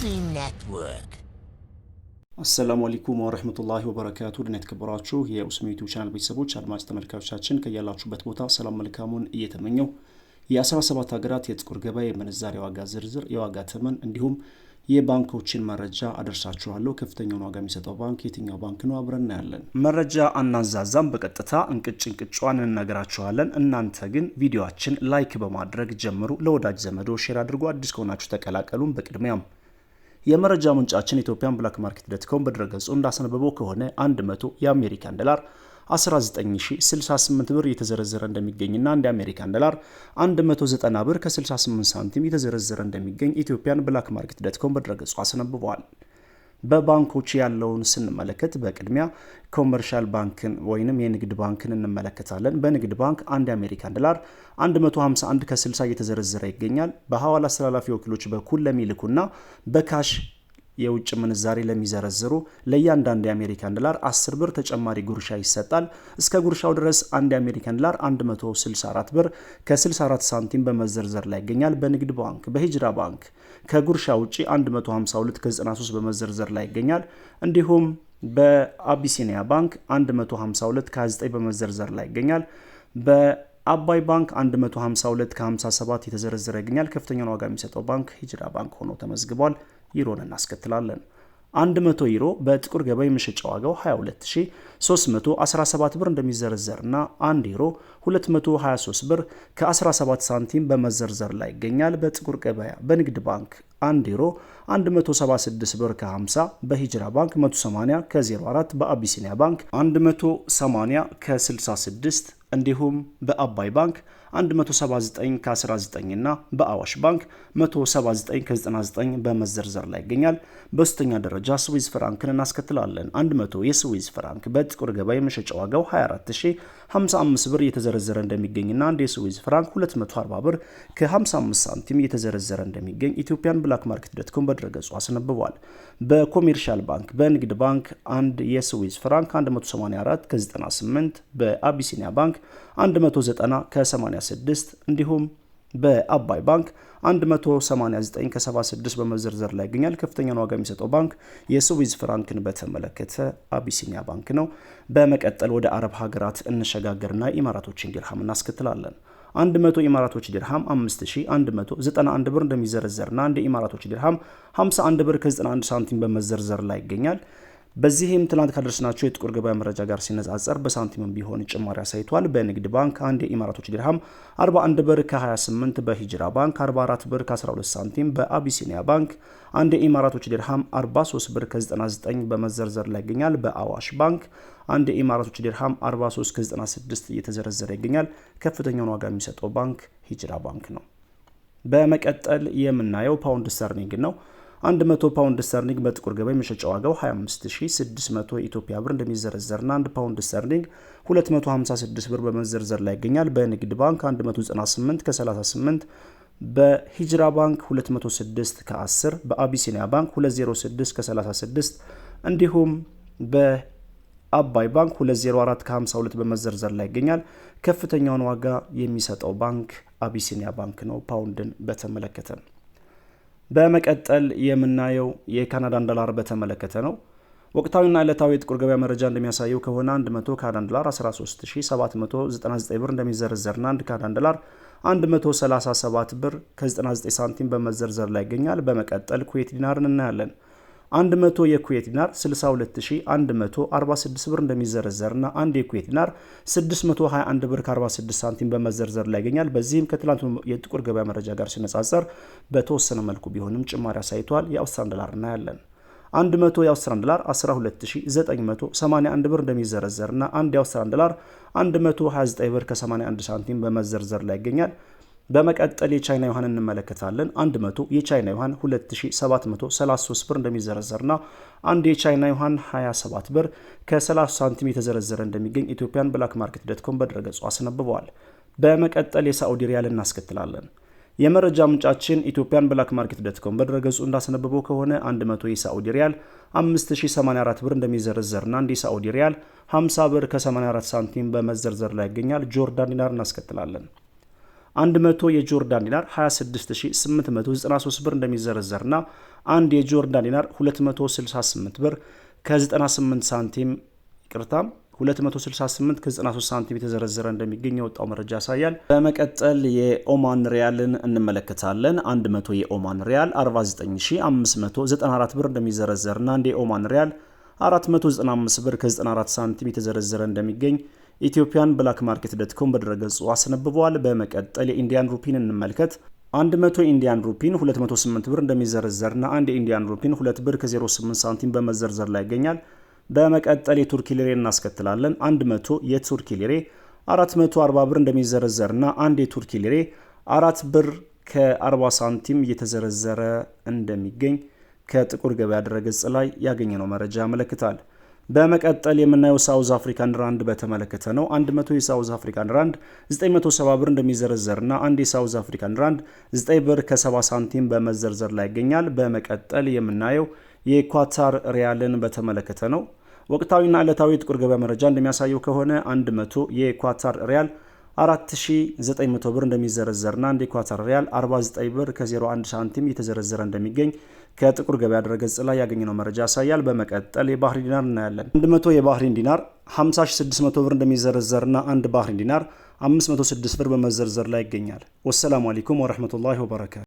Muslim Network. አሰላሙ አለይኩም ወራህመቱላሂ ወበረካቱ ድና የተከበራችሁ የኡስሚ ዩቲዩብ ቻናል ቤተሰቦች አድማጭ ተመልካቾቻችን ከያላችሁበት ቦታ ሰላም መልካሙን እየተመኘው የ17 ሀገራት የጥቁር ገበያ የምንዛሬ ዋጋ ዝርዝር የዋጋ ተመን እንዲሁም የባንኮችን መረጃ አደርሳችኋለሁ። ከፍተኛውን ዋጋ የሚሰጠው ባንክ የትኛው ባንክ ነው? አብረን እናያለን። መረጃ አናዛዛም፣ በቀጥታ እንቅጭዋን እንነግራችኋለን። እናንተ ግን ቪዲዮአችን ላይክ በማድረግ ጀምሩ። ለወዳጅ ዘመዶ ሼር አድርጉ። አዲስ ከሆናችሁ ተቀላቀሉን። በቅድሚያም የመረጃ ምንጫችን ኢትዮጵያን ብላክ ማርኬት ዶት.ኮም በድረገጹ እንዳስነበበው ከሆነ 100 የአሜሪካን ዶላር 19068 ብር የተዘረዘረ እንደሚገኝና አንድ የአሜሪካን ዶላር 190 ብር ከ68 ሳንቲም የተዘረዘረ እንደሚገኝ ኢትዮጵያን ብላክ ማርኬት ዶት.ኮም በድረገጹ አስነብበዋል። በባንኮች ያለውን ስንመለከት በቅድሚያ ኮመርሻል ባንክን ወይንም የንግድ ባንክን እንመለከታለን። በንግድ ባንክ አንድ የአሜሪካን ዶላር 151 ከ60 እየተዘረዘረ ይገኛል። በሐዋላ አስተላላፊ ወኪሎች በኩል ለሚልኩና በካሽ የውጭ ምንዛሬ ለሚዘረዝሩ ለእያንዳንዱ የአሜሪካን ዶላር 10 ብር ተጨማሪ ጉርሻ ይሰጣል። እስከ ጉርሻው ድረስ አንድ የአሜሪካን ዶላር 164 ብር ከ64 ሳንቲም በመዘርዘር ላይ ይገኛል። በንግድ ባንክ በሂጅራ ባንክ ከጉርሻ ውጪ 152 ከ93 በመዘርዘር ላይ ይገኛል። እንዲሁም በአቢሲኒያ ባንክ 152 ከ29 በመዘርዘር ላይ ይገኛል። በአባይ ባንክ 152 ከ57 የተዘረዘረ ይገኛል። ከፍተኛውን ዋጋ የሚሰጠው ባንክ ሂጅራ ባንክ ሆኖ ተመዝግቧል። ዩሮን እናስከትላለን። 100 ዩሮ በጥቁር ገበያ የመሸጫ ዋጋው 22317 ብር እንደሚዘረዘርና 1 ዩሮ 223 ብር ከ17 ሳንቲም በመዘርዘር ላይ ይገኛል። በጥቁር ገበያ በንግድ ባንክ 1 ዩሮ 176 ብር ከ50፣ በሂጅራ ባንክ 180 ከ04፣ በአቢሲኒያ ባንክ 180 ከ66 እንዲሁም በአባይ ባንክ 179 ከ19 እና በአዋሽ ባንክ 179 ከ99 በመዘርዘር ላይ ይገኛል። በሶስተኛ ደረጃ ስዊዝ ፍራንክን እናስከትላለን። 100 የስዊዝ ፍራንክ በጥቁር ገበያ የመሸጫ ዋጋው 24055 ብር እየተዘረዘረ እንደሚገኝና አንድ የስዊዝ ፍራንክ 240 ብር ከ55 ሳንቲም እየተዘረዘረ እንደሚገኝ ኢትዮጵያን ብላክ ማርኬት ዶት.ኮም በድረገጹ አስነብቧል። በኮሜርሻል ባንክ በንግድ ባንክ አንድ የስዊዝ ፍራንክ 184 ከ98፣ በአቢሲኒያ ባንክ 190 ከ86 እንዲሁም በአባይ ባንክ 189 ከ76 በመዘርዘር ላይ ይገኛል። ከፍተኛውን ዋጋ የሚሰጠው ባንክ የስዊዝ ፍራንክን በተመለከተ አቢሲኒያ ባንክ ነው። በመቀጠል ወደ አረብ ሀገራት እንሸጋገርና ኢማራቶችን ዲርሃም እናስከትላለን። 100 ኢማራቶች ዲርሃም 5191 ብር እንደሚዘረዘርና አንድ ኢማራቶች ዲርሃም 51 ብር ከ91 ሳንቲም በመዘርዘር ላይ ይገኛል። በዚህም ትላንት ካደረስናቸው የጥቁር ገበያ መረጃ ጋር ሲነጻጸር በሳንቲምም ቢሆን ጭማሪ አሳይቷል። በንግድ ባንክ አንድ የኢማራቶች ዲርሃም 41 ብር ከ28፣ በሂጅራ ባንክ 44 ብር ከ12 ሳንቲም፣ በአቢሲኒያ ባንክ አንድ የኢማራቶች ዲርሃም 43 ብር ከ99 በመዘርዘር ላይ ይገኛል። በአዋሽ ባንክ አንድ የኢማራቶች ዲርሃም 43 ከ96 እየተዘረዘረ ይገኛል። ከፍተኛውን ዋጋ የሚሰጠው ባንክ ሂጅራ ባንክ ነው። በመቀጠል የምናየው ፓውንድ ስተርሊንግ ነው። 100 ፓውንድ ስተርሊንግ በጥቁር ገበያ የመሸጫ ዋጋው 25600 ኢትዮጵያ ብር እንደሚዘረዘርና 1 ፓውንድ ስተርሊንግ 256 ብር በመዘርዘር ላይ ይገኛል። በንግድ ባንክ 198 ከ38፣ በሂጅራ ባንክ 206 ከ10፣ በአቢሲኒያ ባንክ 206 ከ36 እንዲሁም በአባይ ባንክ 204 ከ52 በመዘርዘር ላይ ይገኛል። ከፍተኛውን ዋጋ የሚሰጠው ባንክ አቢሲኒያ ባንክ ነው ፓውንድን በተመለከተ። በመቀጠል የምናየው የካናዳን ዶላር በተመለከተ ነው። ወቅታዊና ዕለታዊ የጥቁር ገበያ መረጃ እንደሚያሳየው ከሆነ 100 ካናዳን ዶላር 13799 ብር እንደሚዘረዘርና 1 ካናዳን ዶላር 137 ብር ከ99 ሳንቲም በመዘርዘር ላይ ይገኛል። በመቀጠል ኩዌት ዲናርን እናያለን። 100 የኩዌት ዲናር 62146 ብር እንደሚዘረዘርና አንድ የኩዌት ዲናር 621 ብር ከ46 ሳንቲም በመዘርዘር ላይ ይገኛል። በዚህም ከትላንቱ የጥቁር ገበያ መረጃ ጋር ሲነጻጸር በተወሰነ መልኩ ቢሆንም ጭማሪ አሳይቷል። የአውስትራሊያን ዶላር እናያለን። 100 የአውስትራሊያን ዶላር 12981 ብር እንደሚዘረዘርና አንድ የአውስትራሊያን ዶላር 129 ብር ከ81 ሳንቲም በመዘርዘር ላይ ይገኛል። በመቀጠል የቻይና ዩዋን እንመለከታለን። 100 የቻይና ዩዋን 2733 ብር እንደሚዘረዘርና አንድ የቻይና ዩዋን 27 ብር ከ30 ሳንቲም የተዘረዘረ እንደሚገኝ ኢትዮጵያን ብላክ ማርኬት ዶት.ኮም በድረገጹ አስነብበዋል። በመቀጠል የሳዑዲ ሪያል እናስከትላለን። የመረጃ ምንጫችን ኢትዮጵያን ብላክ ማርኬት ዶት.ኮም በድረገጹ እንዳስነበበው ከሆነ 100 የሳዑዲ ሪያል 5084 ብር እንደሚዘረዘርና አንድ የሳዑዲ ሪያል 50 ብር ከ84 ሳንቲም በመዘርዘር ላይ ይገኛል። ጆርዳን ዲናር እናስከትላለን። 100 የጆርዳን ዲናር 26893 ብር እንደሚዘረዘርና አንድ የጆርዳን ዲናር 268 ብር ከ98 ሳንቲም 268 ከ93 ሳንቲም የተዘረዘረ እንደሚገኝ የወጣው መረጃ ያሳያል። በመቀጠል የኦማን ሪያልን እንመለከታለን። 100 የኦማን ሪያል 49594 ብር እንደሚዘረዘርና አንድ የኦማን ሪያል 495 ብር ከ94 ሳንቲም የተዘረዘረ እንደሚገኝ ኢትዮጵያን ብላክ ማርኬት ዶትኮም በድረገጹ አስነብበዋል። በመቀጠል የኢንዲያን ሩፒን እንመልከት። 100 ኢንዲያን ሩፒን 208 ብር እንደሚዘረዘርና አንድ የኢንዲያን ሩፒን 2 ብር ከ08 ሳንቲም በመዘርዘር ላይ ይገኛል። በመቀጠል የቱርኪ ሊሬ እናስከትላለን። 100 የቱርኪ ሊሬ 440 ብር እንደሚዘረዘርና አንድ የቱርኪ ሊሬ 4 ብር ከ40 ሳንቲም እየተዘረዘረ እንደሚገኝ ከጥቁር ገበያ ድረገጽ ላይ ያገኘነው መረጃ ያመለክታል። በመቀጠል የምናየው ሳውዝ አፍሪካን ራንድ በተመለከተ ነው። 100 የሳውዝ አፍሪካን ራንድ 970 ብር እንደሚዘረዘርና አንድ የሳውዝ አፍሪካን ራንድ 9 ብር ከ70 ሳንቲም በመዘርዘር ላይ ይገኛል። በመቀጠል የምናየው የኳታር ሪያልን በተመለከተ ነው። ወቅታዊና ዕለታዊ ጥቁር ገበያ መረጃ እንደሚያሳየው ከሆነ 100 የኳታር ሪያል 4900 ብር እንደሚዘረዘርና አንድ የኳታር ሪያል 49 ብር ከ01 ሳንቲም እየተዘረዘረ እንደሚገኝ ከጥቁር ገበያ ድረገጽ ላይ ያገኘነው መረጃ ያሳያል። በመቀጠል የባህሪን ዲናር እናያለን። 100 የባህሪን ዲናር 50600 ብር እንደሚዘረዘርና አንድ ባህሪን ዲናር 506 ብር በመዘርዘር ላይ ይገኛል። ወሰላሙ አለይኩም ወራህመቱላሂ ወበረካቱ።